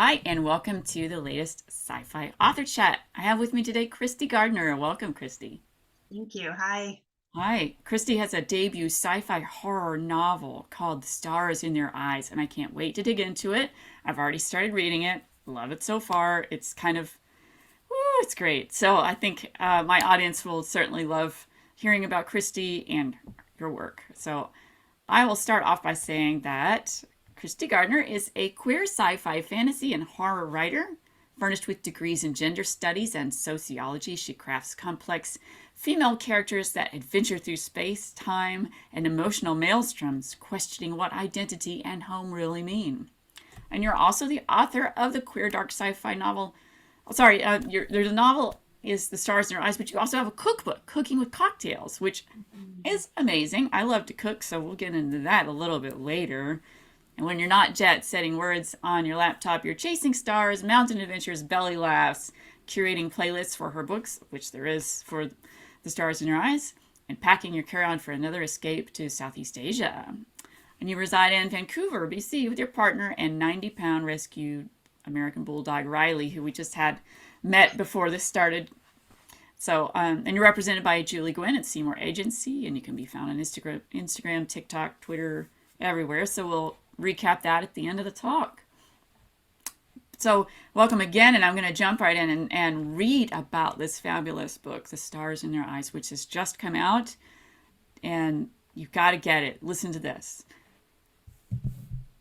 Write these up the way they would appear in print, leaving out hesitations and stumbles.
Hi, and welcome to the latest Sci-Fi Author Chat. I have with me today Kristy Gardner. Welcome, Kristy. Thank you. Hi. Hi. Kristy has a debut sci-fi horror novel called The Stars in Their Eyes, and I can't wait to dig into it. I've already started reading it. Love it so far. It's kind of, woo, it's great. So I think my audience will certainly love hearing about Kristy and your work. So I will start off by saying that Kristy Gardner is a queer sci fi, fantasy, and horror writer. Furnished with degrees in gender studies and sociology, she crafts complex female characters that adventure through space, time, and emotional maelstroms, questioning what identity and home really mean. And you're also the author of the queer dark sci fi novel. Oh, sorry, there's a novel is The Stars in Your Eyes, but you also have a cookbook, Cooking with Cocktails, which is amazing. I love to cook, so we'll get into that a little bit later. And when you're not jet setting words on your laptop, you're chasing stars, mountain adventures, belly laughs, curating playlists for her books, which there is for The Stars in Your Eyes, and packing your carry-on for another escape to Southeast Asia. And you reside in Vancouver, BC, with your partner and 90-pound rescued American Bulldog Riley, who we just had met before this started. So, and you're represented by Julie Gwynn at Seymour Agency, and you can be found on Instagram, TikTok, Twitter, everywhere. So we'll recap that at the end of the talk. So, welcome again, and I'm going to jump right in and read about this fabulous book, The Stars in Their Eyes, which has just come out, and you've got to get it. Listen to this.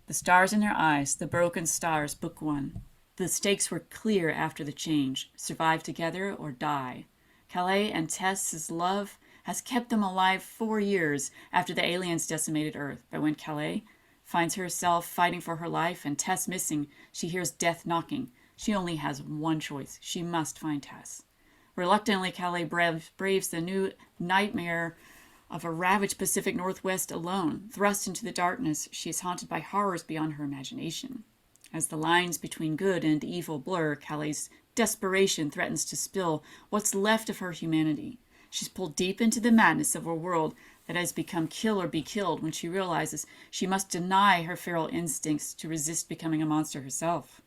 The Stars in Their Eyes, The Broken Stars, Book 1. The stakes were clear after the change: survive together or die. Calais and Tess's love has kept them alive 4 years after the aliens decimated Earth. But when Calais finds herself fighting for her life and Tess missing, she hears death knocking. She only has one choice. She must find Tess. Reluctantly, Calais braves the new nightmare of a ravaged Pacific Northwest alone. Thrust into the darkness, she is haunted by horrors beyond her imagination. As the lines between good and evil blur, Calais' desperation threatens to spill what's left of her humanity. She's pulled deep into the madness of a world that has become kill or be killed when she realizes she must deny her feral instincts to resist becoming a monster herself.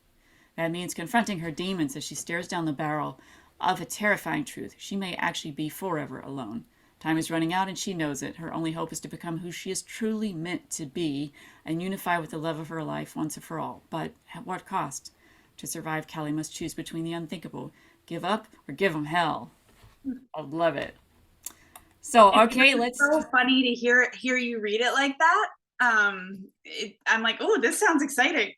That means confronting her demons as she stares down the barrel of a terrifying truth: she may actually be forever alone. Time is running out and she knows it. Her only hope is to become who she is truly meant to be and unify with the love of her life once and for all. But at what cost? To survive, Callie must choose between the unthinkable: give up or give them hell. I love it. So, It's okay, let's so funny to hear you read it like that. I'm like, oh, this sounds exciting.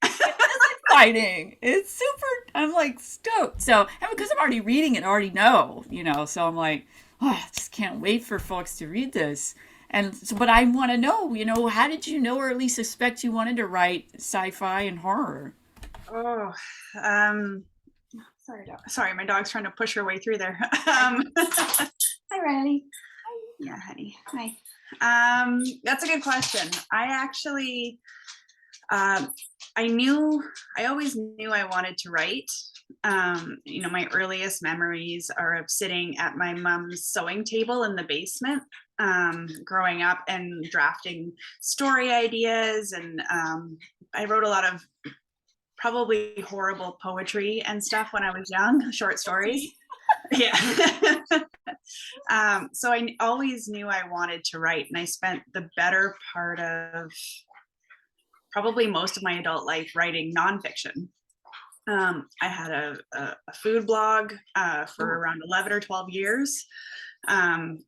exciting. It's super. I'm like stoked. So, and because I'm already reading it, I already know, so I'm like, oh, I just can't wait for folks to read this. And so, but I want to know, how did you know, or at least suspect you wanted to write sci-fi and horror? Oh, um, sorry, my dog's trying to push her way through there. Hi, Riley. Yeah, honey. Hi. That's a good question. I actually, um, I always knew I wanted to write. My earliest memories are of sitting at my mom's sewing table in the basement, growing up and drafting story ideas. And I wrote a lot of probably horrible poetry and stuff when I was young, short stories. Yeah. So I always knew I wanted to write, and I spent the better part of probably most of my adult life writing nonfiction. I had a food blog for around 11 or 12 years.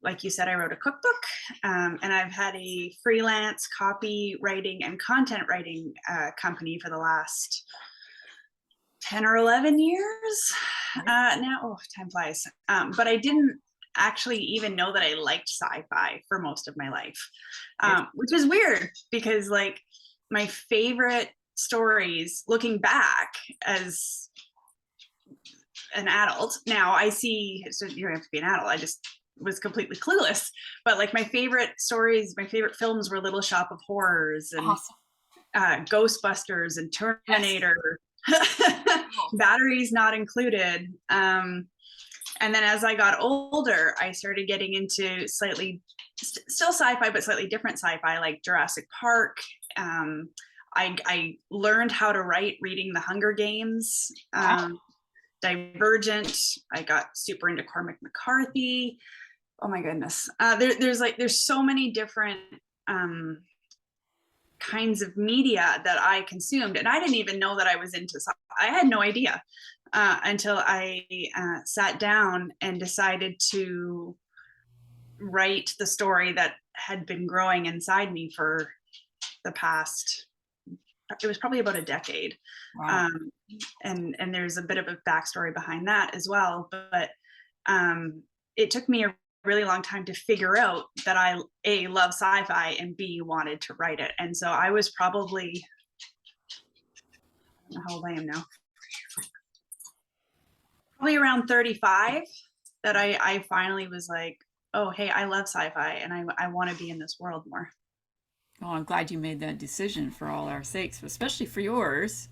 Like you said, I wrote a cookbook, and I've had a freelance copywriting and content writing company for the last 10 or 11 years now. Oh, time flies. But I didn't actually even know that I liked sci-fi for most of my life, which is weird because like my favorite stories looking back as an adult now, I see, so you don't have to be an adult, I just was completely clueless, but like my favorite stories, my favorite films were Little Shop of Horrors and Awesome. Ghostbusters and Terminator. Yes. Batteries not included. And then as I got older, I started getting into slightly still sci-fi, but slightly different sci-fi, like Jurassic Park. I learned how to write reading The Hunger Games, Wow. Divergent. I got super into Cormac McCarthy. Oh my goodness. There's so many different kinds of media that I consumed, and I didn't even know that I was into. I had no idea until I sat down and decided to write the story that had been growing inside me for the past. It was probably about a decade, Wow. um, and there's a bit of a backstory behind that as well. But it took me a really long time to figure out that I A, love sci-fi, and B, wanted to write it. And so I was probably, I don't know how old I am now, probably around 35 that I finally was like, oh, hey, I love sci-fi and I want to be in this world more. Oh, I'm glad you made that decision for all our sakes, especially for yours.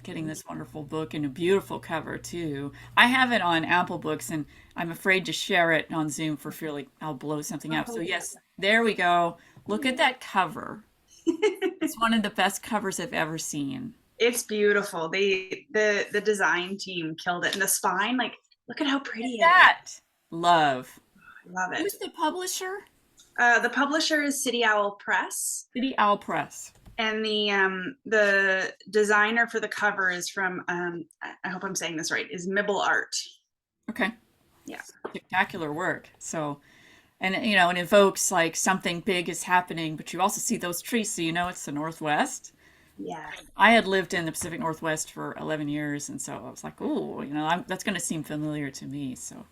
Getting this wonderful book and a beautiful cover too. I have it on Apple Books and I'm afraid to share it on Zoom for fear like I'll blow something up. So yes, there we go. Look at that cover. It's one of the best covers I've ever seen. It's beautiful. The design team killed it. And the spine, like, look at how Look pretty at it is. that. Love. I love it. Who's the publisher? The publisher is City Owl Press, City Owl Press. and the designer for the cover is from I hope I'm saying this right, is Mibble Art. Okay. Yeah. Spectacular work. So, and you know, it evokes like something big is happening, but you also see those trees, so you know it's the Northwest. Yeah. I had lived in the Pacific Northwest for 11 years, and so I was like, "Oh, you know, that's going to seem familiar to me." So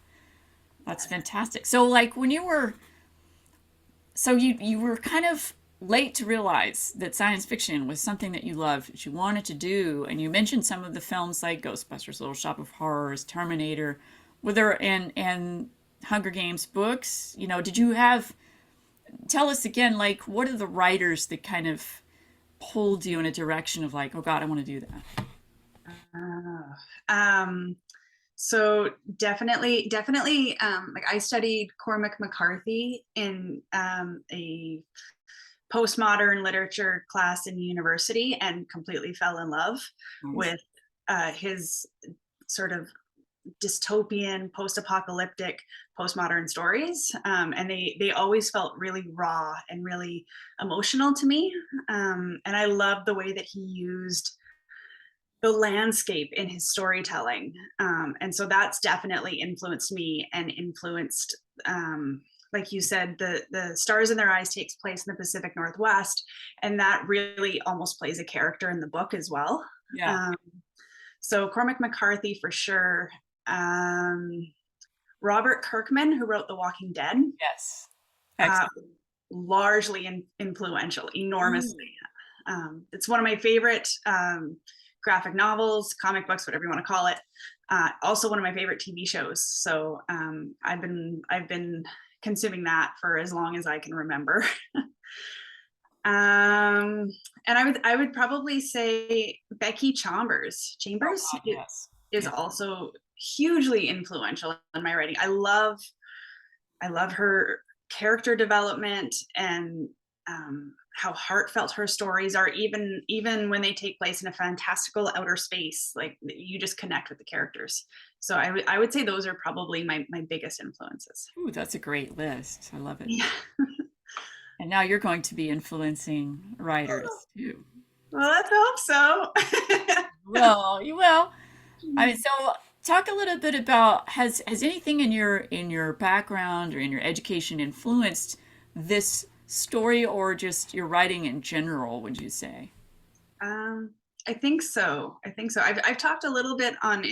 that's fantastic. So, like, when you were, so you were kind of late to realize that science fiction was something that you loved, that you wanted to do, and you mentioned some of the films like Ghostbusters, Little Shop of Horrors, Terminator, were there and Hunger Games books. You know, did you have? Tell us again, like, what are the writers that kind of pulled you in a direction of like, oh God, I want to do that? Um, so definitely, like I studied Cormac McCarthy in a postmodern literature class in university and completely fell in love Nice. with his sort of dystopian, post-apocalyptic, postmodern stories, and they always felt really raw and really emotional to me. And I love the way that he used the landscape in his storytelling, and so that's definitely influenced me and influenced. Like you said, the Stars in Their Eyes takes place in the Pacific Northwest, and that really almost plays a character in the book as well. Yeah. Um, so Cormac McCarthy for sure. Um, Robert Kirkman, who wrote The Walking Dead, Yes. uh, Excellent. largely influential, enormously. Mm. It's one of my favorite graphic novels, comic books, whatever you want to call it. Also, one of my favorite TV shows. So I've been consuming that for as long as I can remember. And I would probably say Becky Oh Chambers God, yes. is Yeah. also hugely influential in my writing. I love her character development and how heartfelt her stories are, even when they take place in a fantastical outer space. Like you just connect with the characters. So I would say those are probably my biggest influences. Ooh, that's a great list. I love it. Yeah. And now you're going to be influencing writers too. Well, let's hope so. Well, you will. I mean, so talk a little bit about has anything in your background or in your education influenced this story or just your writing in general, would you say? um, I think so. I've talked a little bit on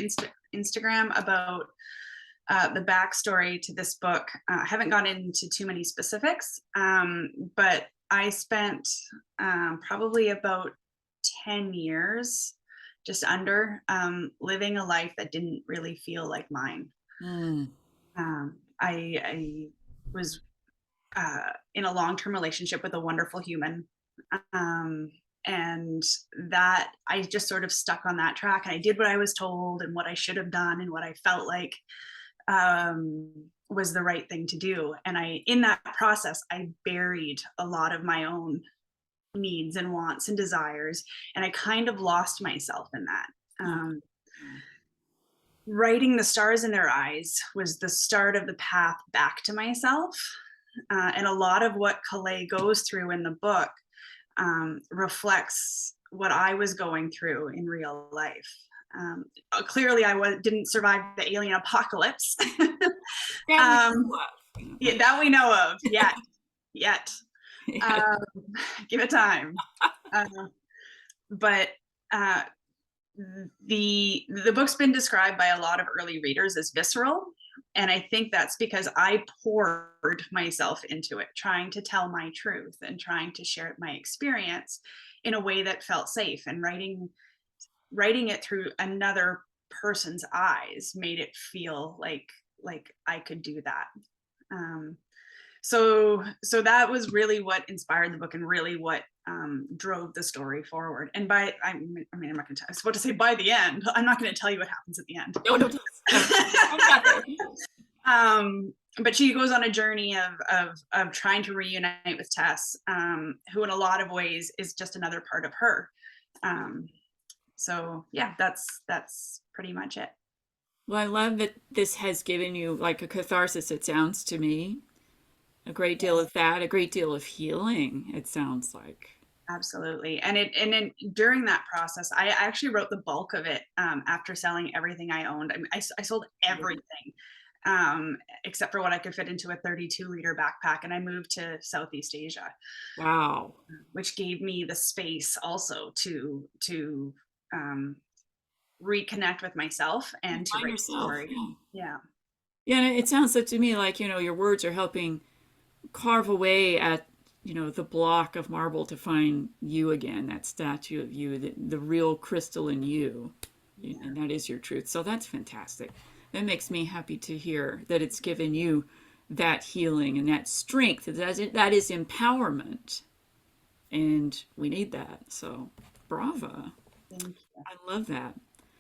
Instagram about the backstory to this book. I haven't gone into too many specifics, but I spent probably about 10 years, just under, living a life that didn't really feel like mine. Mm, I was in a long-term relationship with a wonderful human. Um, and that I just sort of stuck on that track, and I did what I was told and what I should have done and what I felt like was the right thing to do. And in that process, I buried a lot of my own needs and wants and desires. And I kind of lost myself in that. Oh, Um, yeah. Writing The Stars in Their Eyes was the start of the path back to myself. And a lot of what Calais goes through in the book reflects what I was going through in real life. Clearly, didn't survive the alien apocalypse. That we um, love. yeah, that we know of yet. Yeah. Um, Give it time. Uh, but the book's been described by a lot of early readers as visceral, and I think that's because I poured myself into it, trying to tell my truth and trying to share my experience in a way that felt safe. And writing it through another person's eyes made it feel like I could do that. um, so that was really what inspired the book and really what drove the story forward. And I mean, I'm not going to. I was about to say by the end. I'm not going to tell you what happens at the end. No, no, I got there. But she goes on a journey of trying to reunite with Tess, who in a lot of ways is just another part of her. So yeah, that's pretty much it. Well, I love that this has given you like a catharsis, it sounds to me. A great deal Yes. of that, a great deal of healing, it sounds like. Absolutely. And then during that process, I actually wrote the bulk of it after selling everything I owned. I mean, I sold everything except for what I could fit into a 32-liter backpack. And I moved to Southeast Asia, Wow. which gave me the space also to um, reconnect with myself and to Find write the yourself. story. Yeah. Yeah. Yeah, and it sounds like to me like, your words are helping carve away at, the block of marble to find you again, that statue of you, the real crystal in you. Yeah. And that is your truth. So that's fantastic. That makes me happy to hear that it's given you that healing and that strength. That is empowerment. And we need that. So bravo. Thank you. I love that.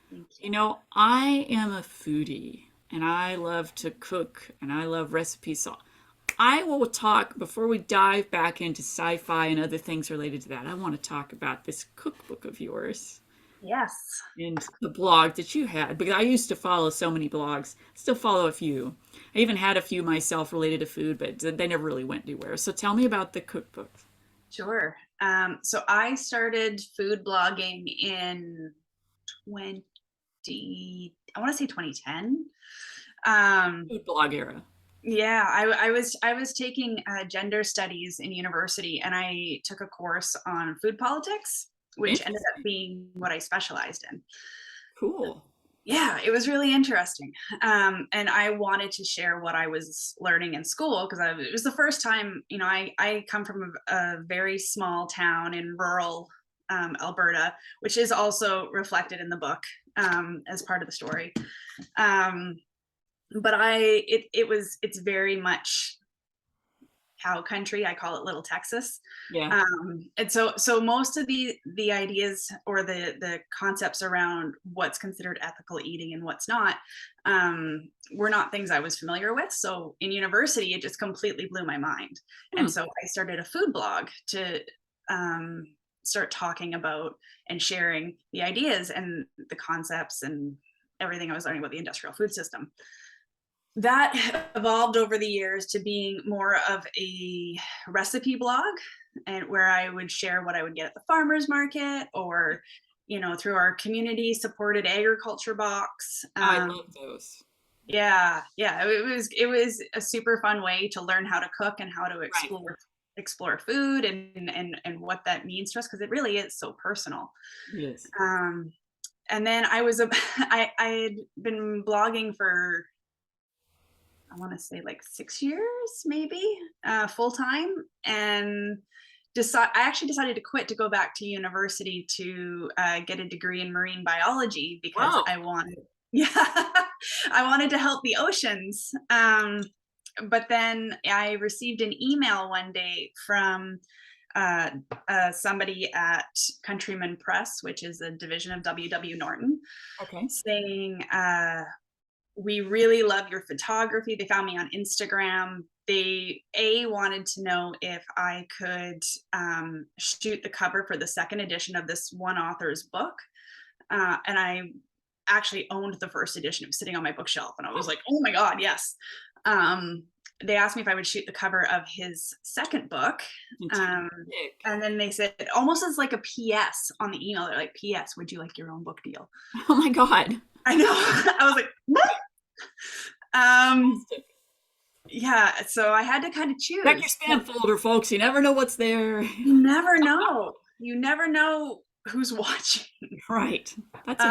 Thank you. I am a foodie and I love to cook and I love recipes. So I will talk before we dive back into sci-fi and other things related to that. I want to talk about this cookbook of yours Yes. and the blog that you had because I used to follow so many blogs. Still follow a few. I even had a few myself related to food, but they never really went anywhere. So tell me about the cookbook. Sure. So I started food blogging in 20, I want to say 2010. Food blog era. Yeah, I was taking gender studies in university, and I took a course on food politics, which ended up Interesting. being what I specialized in. Cool. Yeah, it was really interesting. And I wanted to share what I was learning in school because it was the first time, I come from a very small town in rural Alberta, which is also reflected in the book as part of the story. Um, but it's very much cow country. I call it Little Texas. Yeah. And so most of the ideas or the concepts around what's considered ethical eating and what's not were not things I was familiar with. So in university, it just completely blew my mind. Hmm. And so I started a food blog to start talking about and sharing the ideas and the concepts and everything I was learning about the industrial food system. That evolved over the years to being more of a recipe blog, and where I would share what I would get at the farmers market or through our community supported agriculture box. I love those. Yeah, it was a super fun way to learn how to cook and how to Right. explore food and what that means to us, because it really is so personal. Yes. um and then I had been blogging for, I want to say, like 6 years, maybe, full time. And I actually decided to quit to go back to university to get a degree in marine biology because Wow. I wanted, yeah, I wanted to help the oceans. But then I received an email one day from uh, somebody at Countryman Press, which is a division of W.W. Norton, Okay. saying, we really love your photography. They found me on Instagram. they wanted to know if I could shoot the cover for the second edition of this one author's book. And I actually owned the first edition. It was sitting on my bookshelf, and I was like, oh my God, yes. They asked me if I would shoot the cover of his second book. And then they said, almost as like a PS on the email, they're like, PS, would you like your own book deal? Oh my God. I know. I was like, what? Yeah, so I had to kind of choose. Check your spam folder, folks. You never know what's there. You never know. You never know who's watching. Right. That's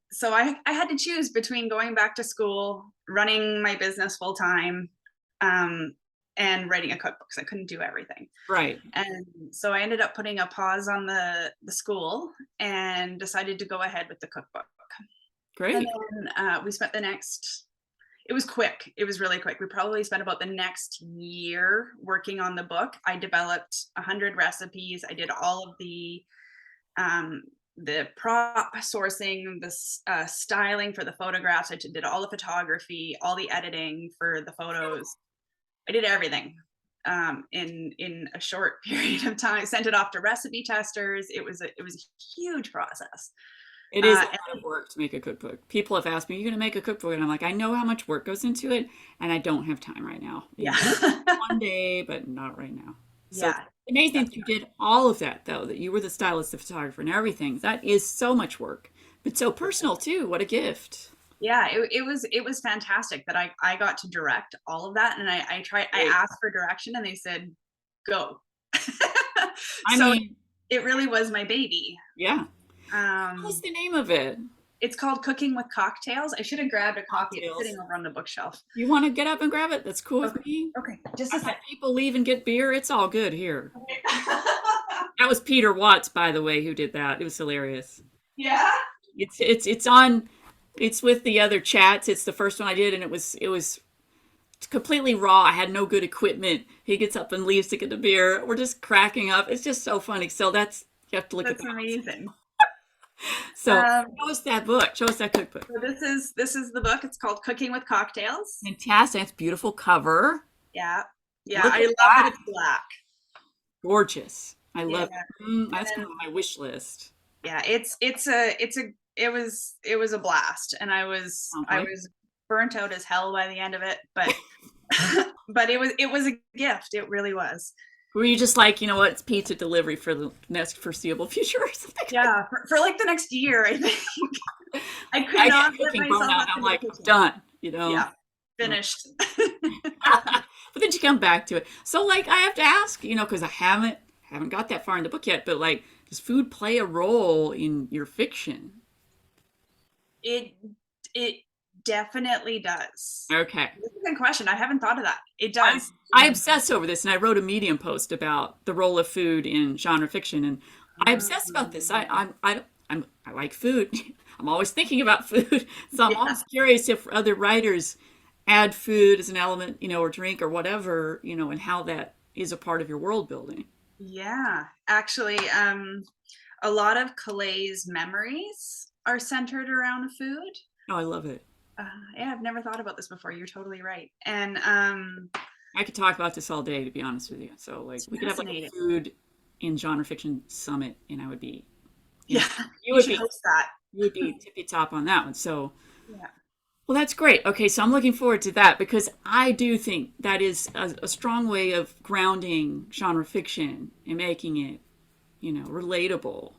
so I had to choose between going back to school, running my business full time, and writing a cookbook. So I couldn't do everything. right. And so I ended up putting a pause on the school and decided to go ahead with the cookbook. Great. And then we spent the next, it was quick. It was really quick. We probably spent about the next year working on the book. I developed 100 recipes. I did all of the prop sourcing, the styling for the photographs. I did all the photography, all the editing for the photos. I did everything in a short period of time. Sent it off to recipe testers. It was a huge process. It is a lot of work to make a cookbook. People have asked me, "Are you going to make a cookbook?" And I'm like, I know how much work goes into it, and I don't have time right now. Yeah. One day, but not right now. So Yeah. amazing that you did all of that, though, that you were the stylist, the photographer, and everything. That is so much work, but so personal, too. What a gift. Yeah, it was fantastic that I got to direct all of that. And I asked for direction, and they said, go. I So mean, it really was my baby. yeah. What's the name of it? It's called Cooking with Cocktails. I should have grabbed a copy. It's Cocktails. sitting over on the bookshelf. You want to get up and grab it? That's cool with me. Okay, just a I've had sec. people leave and get beer. It's all good here. That was Peter Watts, by the way, who did that. It was hilarious. Yeah. It's with the other chats. It's the first one I did, and it was completely raw. I had no good equipment. He gets up and leaves to get a beer. We're just cracking up. It's just so funny. So you have to look at That's that. amazing. So show us that book. Show us that cookbook. So this is the book. It's called Cooking with Cocktails. Fantastic. It's beautiful cover. Yeah. Yeah. Look I at love that. that it's black. Gorgeous. I love Yeah. it. That's going on my wish list. Yeah, it was a blast, and I was burnt out as hell by the end of it, but but it was a gift. It really was. Were you just like, you know what, it's pizza delivery for the next foreseeable future or something? Yeah, for like the next year, I think. I could I not had get cooking myself burnout. up I'm in like, the I'm kitchen. done, you know? Yeah, finished. But then you come back to it. So like, I have to ask, you know, because I haven't got that far in the book yet, but like, does food play a role in your fiction? It definitely does. Okay. That's a good question. I haven't thought of that. It does. I obsess over this, and I wrote a Medium post about the role of food in genre fiction, and I obsess about this. I like food. I'm always thinking about food, so I'm always curious if other writers add food as an element, you know, or drink or whatever, you know, and how that is a part of your world building. Yeah, actually, a lot of Calay's memories are centered around food. Oh, I love it. Yeah, I've never thought about this before. You're totally right. And I could talk about this all day, to be honest with you. So, like, we could have like a food in genre fiction summit, and I would be, you know, you would host that. You would be tippy top on that one. So, Yeah. well, that's great. Okay, so I'm looking forward to that because I do think that is a strong way of grounding genre fiction and making it, you know, relatable.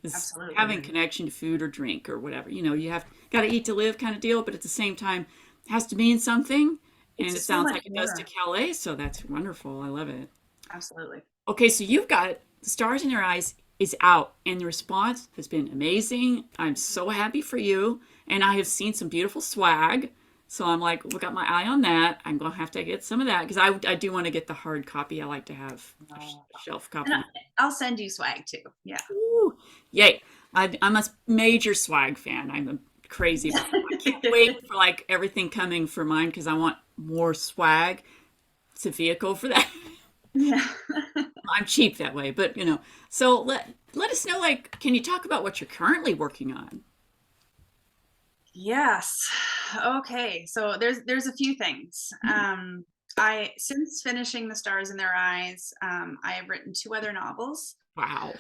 Absolutely. Having connection to food or drink or whatever. You know, you have got to eat to live kind of deal, but at the same time, it has to mean something. And it sounds like it does to Calais, so that's wonderful. I love it. Absolutely. Okay, so you've got The Stars in Your Eyes is out, and the response has been amazing. I'm so happy for you, and I have seen some beautiful swag. So I'm like, we got my eye on that. I'm going to have to get some of that because I do want to get the hard copy. I like to have a shelf copy. And I'll send you swag too. Yeah. Ooh, yay. I'm a major swag fan. I'm crazy. I can't wait for like everything coming for mine because I want more swag. It's a vehicle for that. Yeah. I'm cheap that way, but you know. So let us know, like, can you talk about what you're currently working on? Yes. Okay. So there's a few things. I since finishing The Stars in Their Eyes, I have written two other novels. Wow.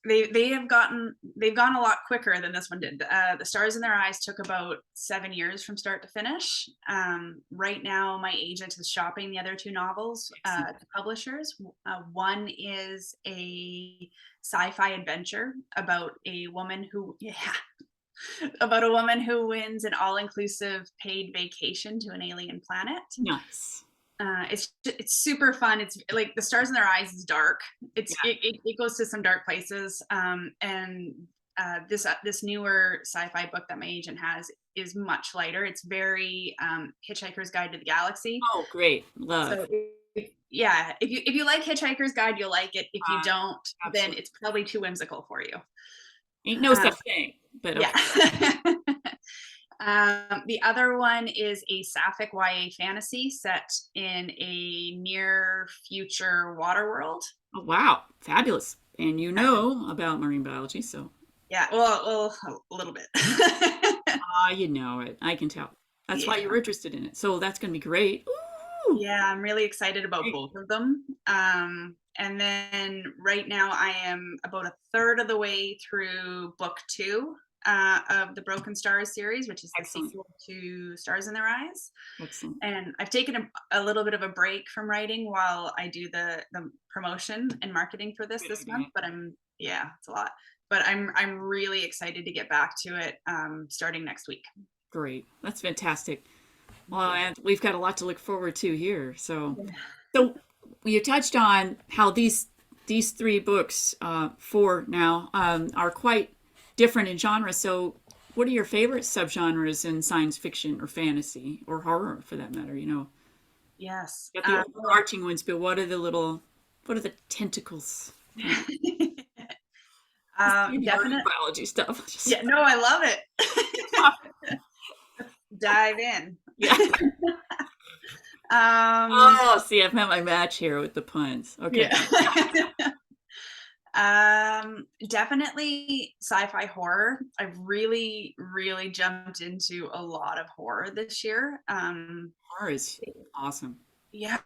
They've gone a lot quicker than this one did. The Stars in Their Eyes took about 7 years from start to finish. Right now, my agent is shopping the other two novels Excellent. to publishers. One is a sci-fi adventure about a woman who, yeah, about a woman who wins an all-inclusive paid vacation to an alien planet. Nice. It's super fun. It's like The Stars in Their Eyes is dark. Yeah. It goes to some dark places. And this newer sci-fi book that my agent has is much lighter. It's very Hitchhiker's Guide to the Galaxy. Oh, great. So Love. yeah, if you like Hitchhiker's Guide, you'll like it. If you Uh, don't, then Absolutely. it's probably too whimsical for you. Ain't no Uh, such thing, but yeah. okay. The other one is a sapphic YA fantasy set in a near future water world. Oh, wow. Fabulous. And you know about marine biology, so Yeah, well, a little bit. you know it. I can tell. That's why you Yeah, were interested in it. So that's going to be great. Ooh. yeah, I'm really excited about Great. both of them. And then right now I am about a third of the way through book two of the Broken Stars series, which is the Excellent. sequel to Stars in Their Eyes. Excellent. And I've taken a little bit of a break from writing while I do the promotion and marketing for Good this month. idea. But yeah, it's a lot. But I'm really excited to get back to it starting next week. Great. That's fantastic. Thank Well, you. and we've got a lot to look forward to here. So you touched on how these three books, four now, are quite different in genre. So, what are your favorite subgenres in science fiction or fantasy or horror, for that matter? Yes. You got the overarching ones, but what are the tentacles? This is marine Definite. biology stuff. Yeah. No, I love it. Dive in. Yeah. um. Oh, see, I've met my match here with the puns. Okay. Yeah. Definitely sci-fi horror. I've really jumped into a lot of horror this year. Horror is awesome. Yeah,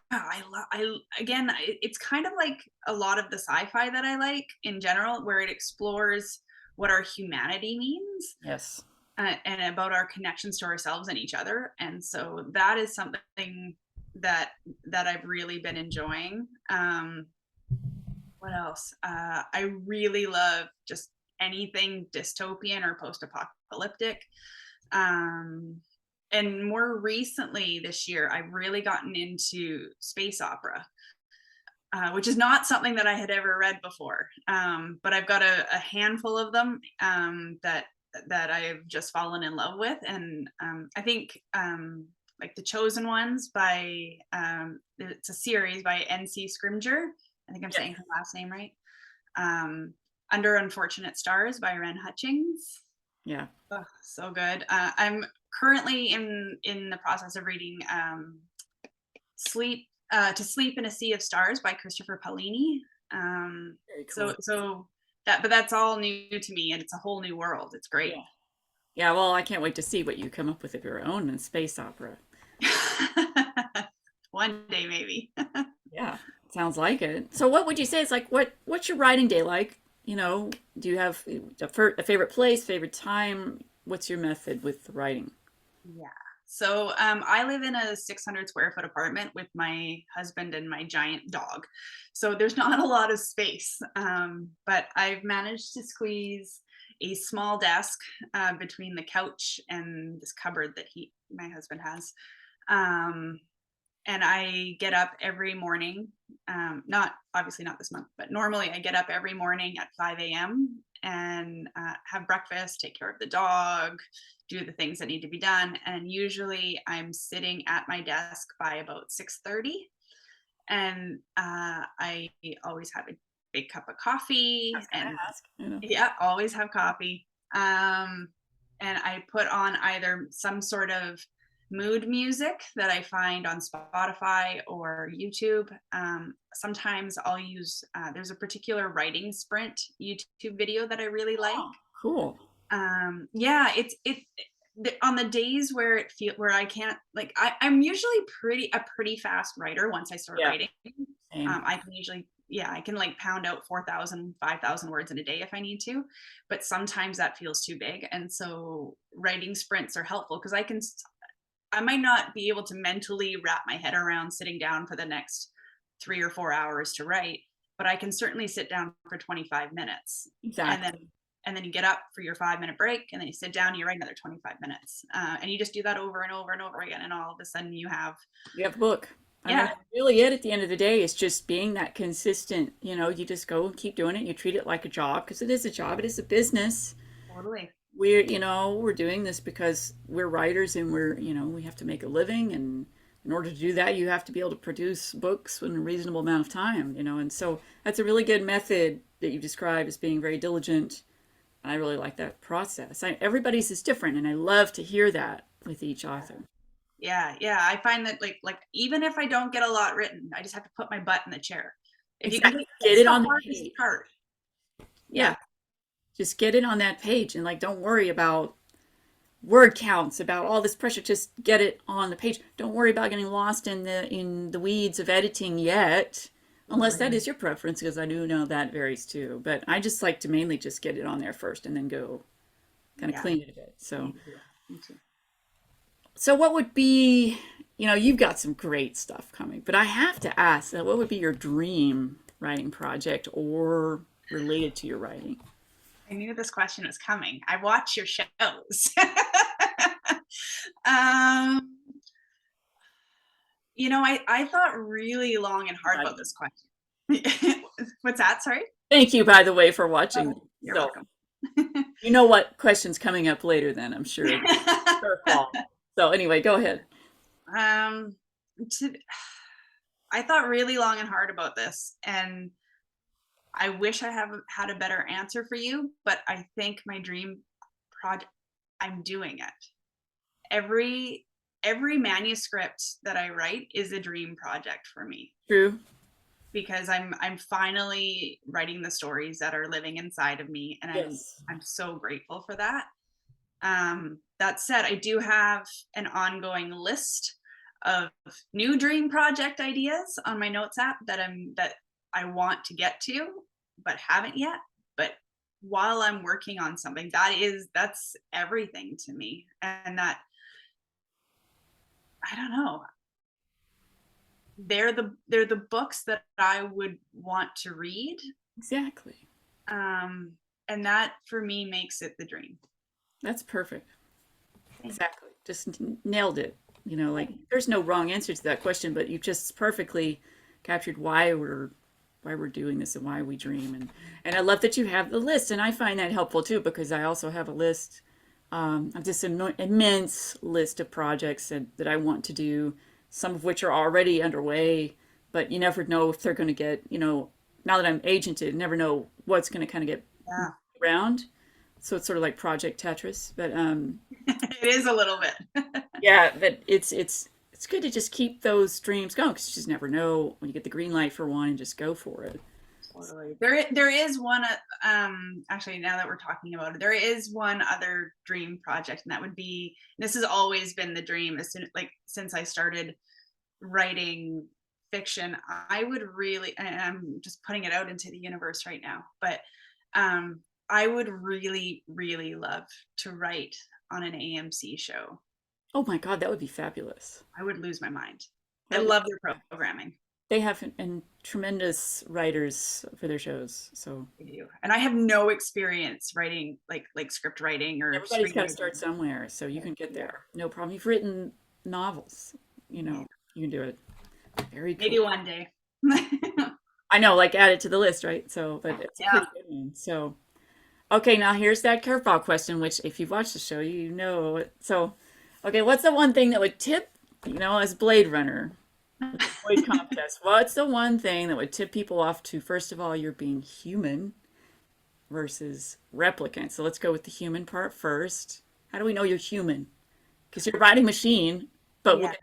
again, it's kind of like a lot of the sci-fi that I like in general, where it explores what our humanity means Yes. and about our connections to ourselves and each other. And so that is something that I've really been enjoying. What else? I really love just anything dystopian or post-apocalyptic. Um, and more recently this year, I've really gotten into space opera, which is not something that I had ever read before. But I've got a handful of them that I've just fallen in love with, and I think like The Chosen Ones by it's a series by N.C. Scrimger. I think I'm Yes. saying her last name right. Um, Under Unfortunate Stars by Ren Hutchings. Yeah. Oh, so good. I'm currently in the process of reading Sleep to Sleep in a Sea of Stars by Christopher Paolini. Very cool. So but that's all new to me, and it's a whole new world. It's great. Yeah. Yeah, well, I can't wait to see what you come up with of your own in space opera. One day maybe. Yeah, sounds like it. So, what would you say is like what's your writing day like? Do you have a favorite place, favorite time? What's your method with writing? Yeah. So I live in a 600 square foot apartment with my husband and my giant dog. So there's not a lot of space, but I've managed to squeeze a small desk between the couch and this cupboard that my husband has. Um, and I get up every morning. Not obviously not this month, but normally I get up every morning at 5 a.m. and have breakfast, take care of the dog, do the things that need to be done. And usually I'm sitting at my desk by about 6:30, and I always have a big cup of I coffee, was gonna and ask. Yeah. yeah, always have coffee. And I put on either some sort of mood music that I find on Spotify or YouTube. Sometimes I'll use, there's a particular writing sprint YouTube video that I really like. Oh, cool. Yeah, on the days where where I can't, like, I'm usually a pretty fast writer once I start Yeah, writing. same. I can usually, yeah, I can like pound out 4,000, 5,000 words in a day if I need to, but sometimes that feels too big. And so writing sprints are helpful because I might not be able to mentally wrap my head around sitting down for the next 3 or 4 hours to write, but I can certainly sit down for 25 minutes and then Exactly. you get up for your 5 minute break and then you sit down and you write another 25 minutes. And you just do that over and over and over again. And all of a sudden you have, You have a book. I mean, yeah, that's really it at the end of the day. It's just being that consistent. You just go and keep doing it. You treat it like a job because it is a job. It is a business. totally. We're doing this because we're writers and we have to make a living. And in order to do that, you have to be able to produce books in a reasonable amount of time. And so that's a really good method that you describe as being very diligent. I really like that process. Everybody's is different, and I love to hear that with each author. Yeah, yeah. I find that like even if I don't get a lot written, I just have to put my butt in the chair. If you can Exactly. do Get that's it the on the hardest page. part. Yeah. Yeah. Just get it on that page and like don't worry about word counts, about all this pressure. Just get it on the page. Don't worry about getting lost in the weeds of editing yet. Unless that is your preference, because I do know that varies too. But I just like to mainly just get it on there first and then go kind of Yeah. clean it a bit. So Me too. Me too. so what would be, you've got some great stuff coming, but I have to ask, what would be your dream writing project or related to your writing? I knew this question was coming. I watch your shows. um, I thought really long and hard about this question. What's that? Sorry. Thank you, by the way, for watching. Oh, you're So welcome. you know what question's coming up later then, I'm sure. Curveball. So anyway, go ahead. um, to, I thought really long and hard about this, and I wish I have had a better answer for you, but I think my dream project, I'm doing it. Every manuscript that I write is a dream project for me True. because I'm finally writing the stories that are living inside of me, and Yes. I'm so grateful for that. That said, I do have an ongoing list of new dream project ideas on my notes app that I want to get to, but haven't yet. But while I'm working on something, that's everything to me. And that, I don't know, they're the books that I would want to read. Exactly. Um, and that for me makes it the dream. That's perfect. Thank Exactly. Just nailed it. Like there's no wrong answer to that question, but you've just perfectly captured why we're doing this and why we dream. And I love that you have the list, and I find that helpful too because I also have a list of this immense list of projects that I want to do, some of which are already underway, but you never know if they're going to get, now that I'm agented, never know what's going to kind of get you. around. So it's sort of like Project Tetris, but Yeah, it is a little bit. yeah, but it's good to just keep those dreams going because you just never know when you get the green light for one and just go for it. Totally. There is one actually, now that we're talking about it, there is one other dream project, and that would be, this has always been the dream as soon like since I started writing fiction. I would really, and I'm just putting it out into the universe right now, but I would really, really love to write on an AMC show. Oh my God, that would be fabulous. I would lose my mind. I That would, love their programming. they have and tremendous writers for their shows. So I do. And I have no experience writing like script writing or everybody's got to screenwriting. start somewhere. So you can get Yeah. there. No problem. You've written novels. You Yeah. know, you can do it. Very Maybe cool. one day. I know, like add it to the list, right? So, but it's a Yeah. pretty good one. So, okay, now here's that curveball question, which if you've watched the show, you know it. So, okay, what's the one thing that would tip, as Blade Runner, with the Void Contest, what's the one thing that would tip people off to, first of all, you're being human versus replicant? So let's go with the human part first. How do we know you're human? Because you're a writing machine, but Yeah.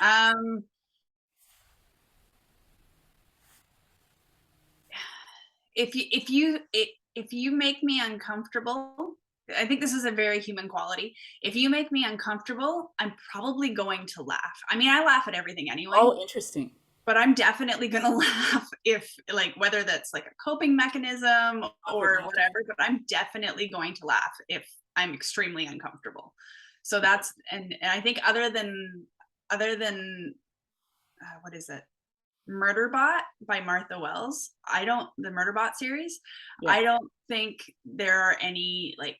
Um, if you make me uncomfortable, I think this is a very human quality. If you make me uncomfortable, I'm probably going to laugh. I mean, I laugh at everything anyway, Oh, interesting. but I'm definitely going to laugh if, like, whether that's like a coping mechanism or Overacting. whatever, but I'm definitely going to laugh if I'm extremely uncomfortable. So that's, and I think other than what is it? Murderbot by Martha Wells. I don't, the Murderbot series. Yeah. I don't think there are any like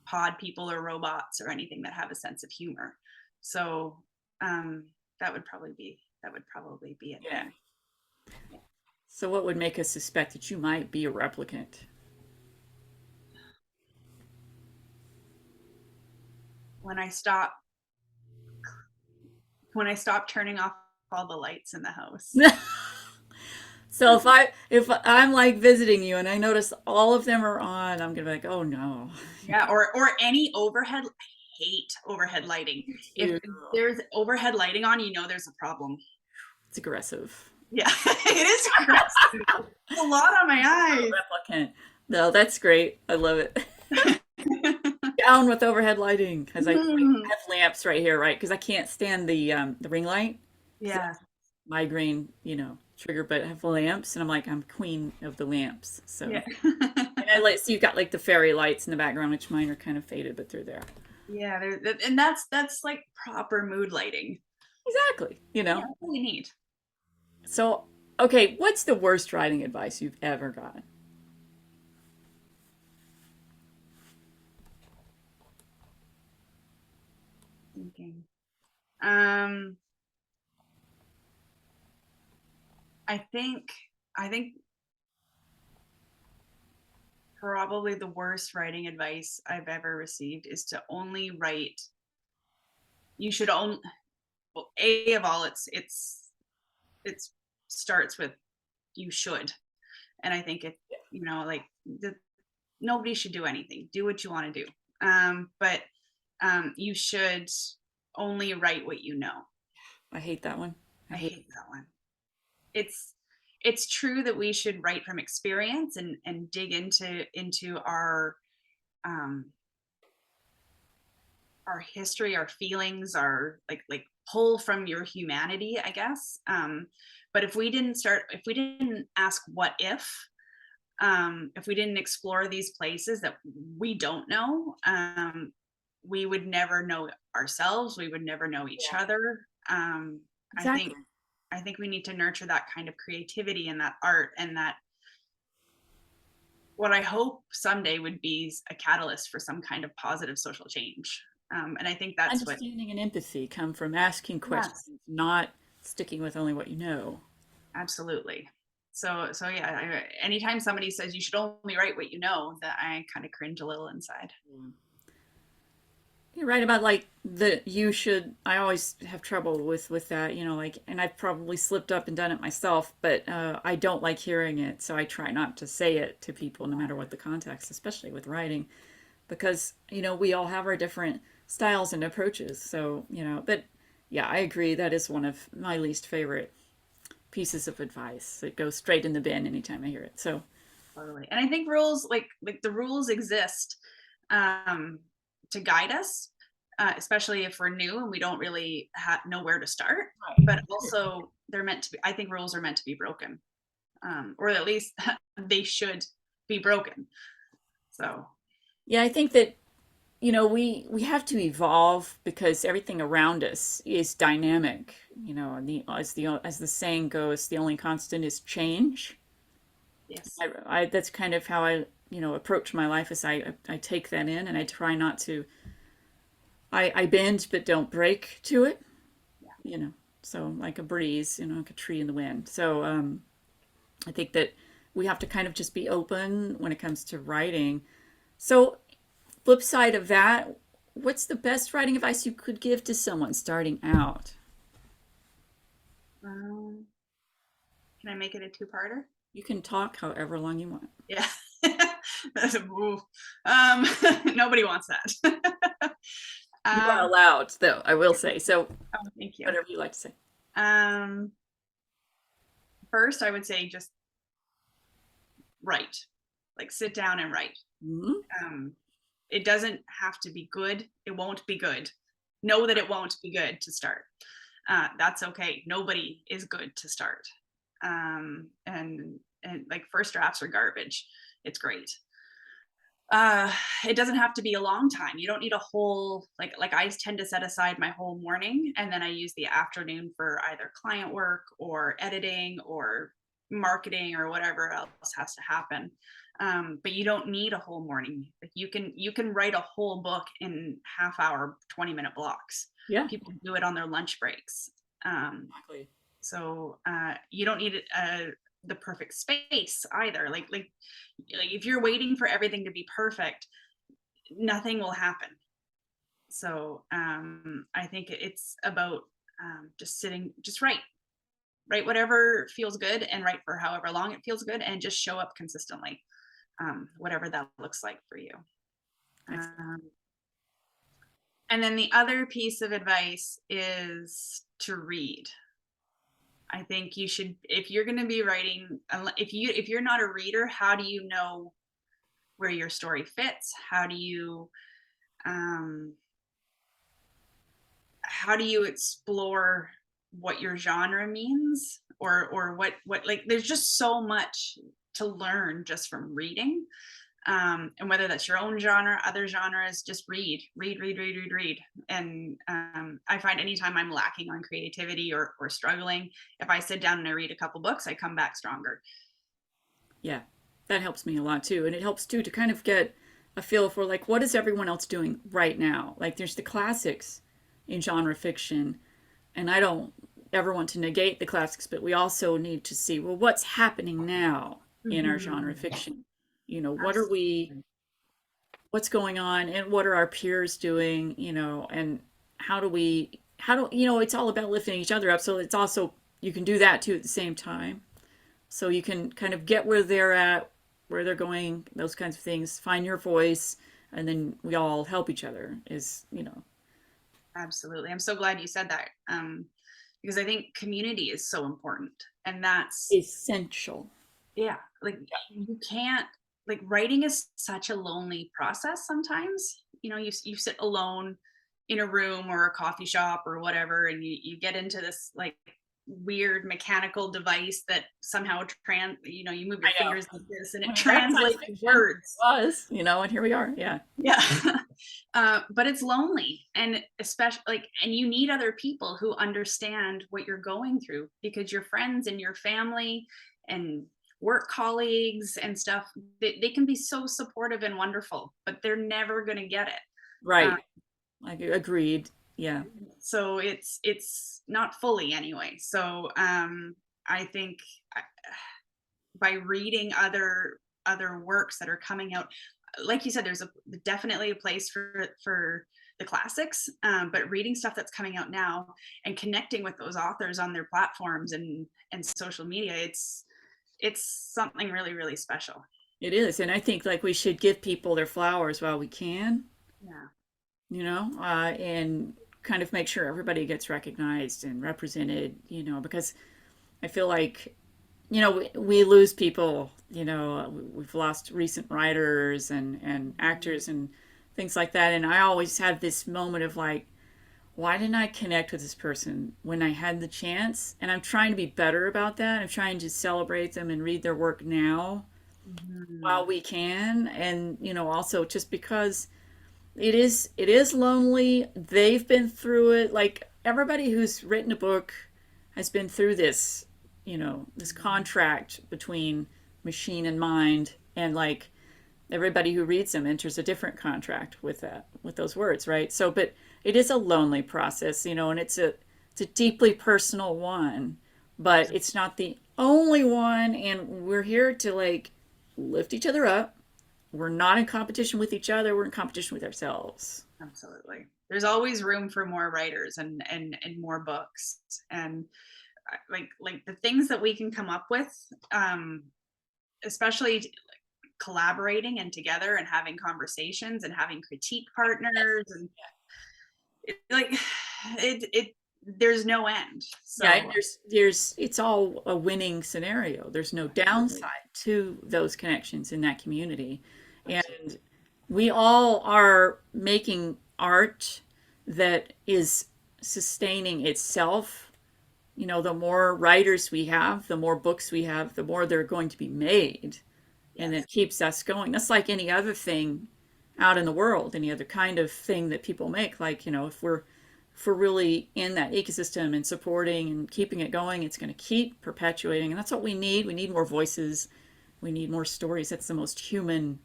pod people or robots or anything that have a sense of humor. So that would probably be it Yeah. then. So what would make us suspect that you might be a replicant? When I stop when I stop turning off all the lights in the house. So if I'm like visiting you and I notice all of them are on, I'm gonna be like, oh no. Yeah, or any overhead. I hate overhead lighting. If Too. there's overhead lighting on, you know there's a problem. It's aggressive. Yeah, it is aggressive. It's a lot on my Replicant. No, that's great. I love it. eyes. Down with overhead lighting because I Mhm. have lamps right here, right? Because I can't stand the ring light. 'Cause Yeah, migraine, trigger, but I have lamps, and I'm like, I'm queen of the lamps. yeah. So, and I like, so you've got like the fairy lights in the background, which mine are kind of faded, but they're there. Yeah, and that's like proper mood lighting. Exactly, Yeah, that's what we need. So, okay, what's the worst writing advice you've ever gotten? Thinking. Um, I think probably the worst writing advice I've ever received is to only write. You should only, well, A of all, it's starts with you should, and I think it, like the nobody should do anything. Do what you want to do. But you should only write what you know. I hate that one. I I hate. hate that one. It's it's true that we should write from experience and dig into um our history, our feelings, our like pull from your humanity, I guess. But if we didn't ask what if we didn't explore these places that we don't know, we would never know ourselves. We would never know each Yeah, other. I think exactly. I think we need to nurture that kind of creativity and that art and that what I hope someday would be a catalyst for some kind of positive social change. And I think that's what, Understanding and empathy come from asking yes, questions, not sticking with only what you know. absolutely. So yeah, anytime somebody says you should only write what you know, that I kind of cringe a little inside. Yeah. You're right about like the you should. I always have trouble with that, like, and I've probably slipped up and done it myself, but I don't like hearing it, so I try not to say it to people, no matter what the context, especially with writing, because we all have our different styles and approaches. So but yeah, I agree. That is one of my least favorite pieces of advice. It goes straight in the bin anytime I hear it. So Totally. And I think rules like the rules exist um, to guide us, especially if we're new and we don't really know where to start. right. But also, they're meant to be. I think rules are meant to be broken, or at least they should be broken. So Yeah, I think that we have to evolve because everything around us is dynamic. And as the saying goes, the only constant is change. yes, That's kind of how I approach my life. Is I take that in and I try not to. I bend but don't break to it. yeah, You know, so like a breeze, like a tree in the wind. So I think that we have to kind of just be open when it comes to writing. So flip side of that, what's the best writing advice you could give to someone starting out? um, can I make it a two-parter? You can talk however long you want. Yeah. That's a move. Nobody wants that. You are um, allowed, though, I will say. So, oh, thank you. whatever you like to say. Um, First, I would say just write, like sit down and write. Hmm. Um, It doesn't have to be good. It won't be good. Know that it won't be good to start. That's okay. Nobody is good to start. And like first drafts are garbage. It's great. uh it doesn't have to be a long time. You don't need a whole, like I tend to set aside my whole morning, and then I use the afternoon for either client work or editing or marketing or whatever else has to happen. But you don't need a whole morning. Like you can write a whole book in half hour, 20-minute blocks. Yeah, People do it on their lunch breaks. exactly. So you don't need the perfect space either. Like if you're waiting for everything to be perfect, nothing will happen. So I think it's about just sitting, just write whatever feels good, and write for however long it feels good, and just show up consistently, whatever that looks like for you. Excellent. Um, and then the other piece of advice is to read. I think you should, if you're going to be writing, if you're not a reader, how do you know where your story fits? Um, how do you explore what your genre means, or what like there's just so much to learn just from reading. And whether that's your own genre, other genres, just read. And I find anytime I'm lacking on creativity or struggling, if I sit down and I read a couple books, I come back stronger. Yeah, that helps me a lot too. And it helps too to kind of get a feel for like what is everyone else doing right now? Like there's the classics in genre fiction, and I don't ever want to negate the classics, but we also need to see, well, what's happening now in our genre Mm-hmm. fiction? You know, what are we, Absolutely. what's going on and what are our peers doing, and how do, it's all about lifting each other up. So it's also, you can do that too at the same time. So you can kind of get where they're at, where they're going, those kinds of things, find your voice, and then we all help each other Absolutely. I'm so glad you said that. Because I think community is so important. And that's, essential. yeah, like you can't, like writing is such a lonely process sometimes. You sit alone in a room or a coffee shop or whatever, and you get into this like weird mechanical device that somehow you move I your know. fingers like this and it I mean, that's science translates fiction. It words. was, and here we are. Yeah. Yeah. But it's lonely, and especially like, and you need other people who understand what you're going through, because your friends and your family and work colleagues and stuff, they can be so supportive and wonderful, but they're never going to get it. Right. I agreed. Yeah. So it's not fully anyway. So I think by reading other works that are coming out, like you said, there's definitely a place for the classics, but reading stuff that's coming out now and connecting with those authors on their platforms and social media, it's something really, really special. It is. And I think like we should give people their flowers while we can, Yeah. and kind of make sure everybody gets recognized and represented, because I feel like, we lose people, we've lost recent writers and actors and things like that. And I always have this moment of like, why didn't I connect with this person when I had the chance? And I'm trying to be better about that. I'm trying to celebrate them and read their work now Mhm. while we can. And, also just because it is lonely. They've been through it. Like everybody who's written a book has been through this contract between machine and mind, and like everybody who reads them enters a different contract with those words, right? So, but it is a lonely process, and it's a deeply personal one, but it's not the only one, and we're here to like lift each other up. We're not in competition with each other, we're in competition with ourselves. Absolutely. There's always room for more writers and more books, and like the things that we can come up with, especially collaborating and together and having conversations and having critique partners, and like it there's no end. Yeah, and So there's it's all a winning scenario. There's no absolutely. downside to those connections in that community. And Absolutely. We all are making art that is sustaining itself. You know, the more writers we have, the more books we have, the more they're going to be made. And Yes. it keeps us going. That's like any other thing out in the world, any other kind of thing that people make. Like, you know, if we're really in that ecosystem and supporting and keeping it going, it's going to keep perpetuating. And that's what we need. We need more voices. We need more stories. That's the most human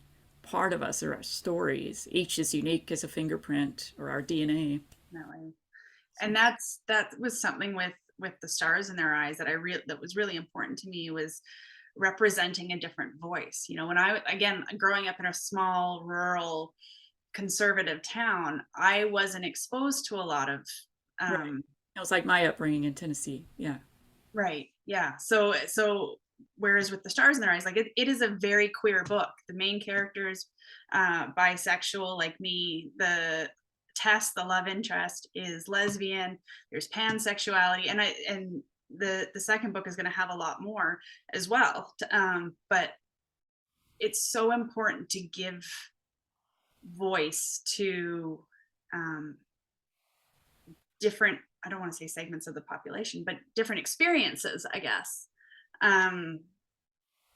part of us are our stories. Each is unique as a fingerprint or our DNA. Definitely. And that was something with the stars in their eyes that that was really important to me, was representing a different voice. You know, when I, again, growing up in a small rural conservative town, I wasn't exposed to a lot of Right. um It was like my upbringing in Tennessee. Yeah. right, yeah. So whereas with the stars in their eyes, like it is a very queer book. The main characters bisexual like me. The Tess, the love interest, is lesbian. There's pansexuality, and the second book is going to have a lot more as well. But it's so important to give voice to um, different, I don't want to say segments of the population, but different experiences, I guess, um,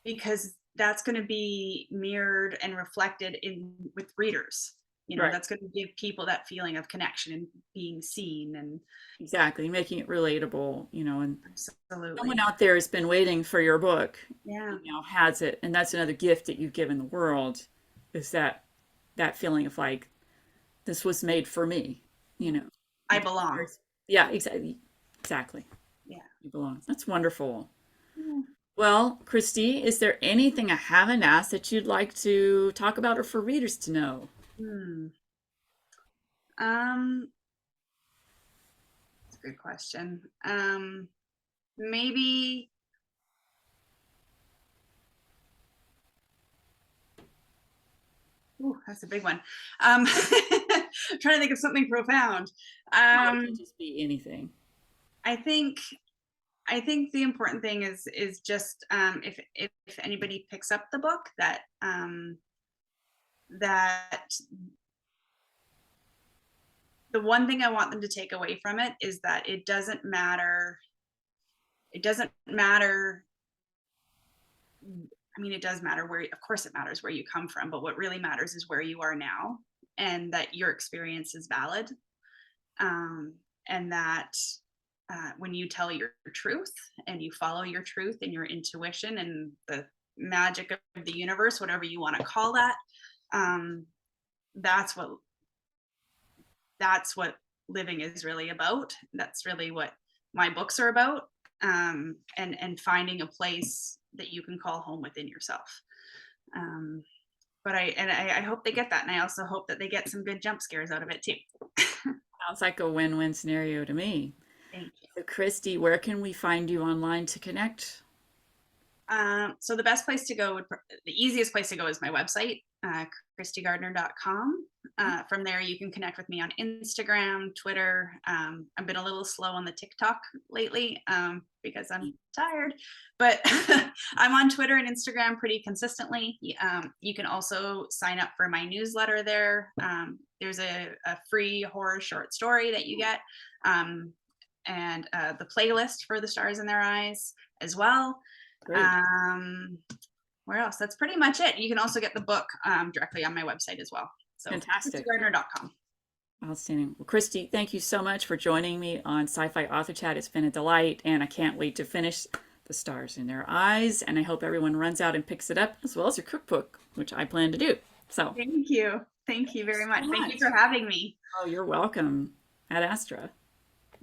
because that's going to be mirrored and reflected in with readers. You know, Right. that's going to give people that feeling of connection and being seen. And Exactly. Making it relatable, you know, and someone absolutely, out there has been waiting for your book yeah, and now has it. And that's another gift that you've given the world is that feeling of like, this was made for me, you know. I belong. Yeah, exactly. Exactly. Yeah. You belong. That's wonderful. Yeah. Well, Christy, is there anything I haven't asked that you'd like to talk about or for readers to know? Hmm. Um, that's a good question. Maybe, ooh, that's a big one. Trying to think of something profound. Well, it could Um, just be anything. I think I think the important thing is just if anybody picks up the book, that that the one thing I want them to take away from it is that it doesn't matter. It doesn't matter. I mean, it does matter where, of course, it matters where you come from, but what really matters is where you are now, and that your experience is valid, um, and that when you tell your truth and you follow your truth and your intuition and the magic of the universe, whatever you want to call that, um, that's what that's what living is really about. That's really what my books are about, and finding a place that you can call home within yourself. Um, but I hope they get that, and I also hope that they get some good jump scares out of it too. Sounds like a win-win scenario to me. Thank you. So, Christy, where can we find you online to connect? So the best place to go the easiest place to go is my website, KristyGardner.com. From there, you can connect with me on Instagram, Twitter. I've been a little slow on the TikTok lately because I'm tired, but I'm on Twitter and Instagram pretty consistently. You can also sign up for my newsletter there. There's a free horror short story that you get, and the playlist for The Stars in Their Eyes as well. Great. Um, where else? That's pretty much it. You can also get the book directly on my website as well. So Fantastic. KristyGardner.com. Outstanding. Well, Christy, thank you so much for joining me on Sci-Fi Author Chat. It's been a delight, and I can't wait to finish The Stars in Their Eyes, and I hope everyone runs out and picks it up, as well as your cookbook, which I plan to do. So, Thank you. Thank thank you you very so much. Thank you much. for having me. Oh, you're welcome. Ad Astra.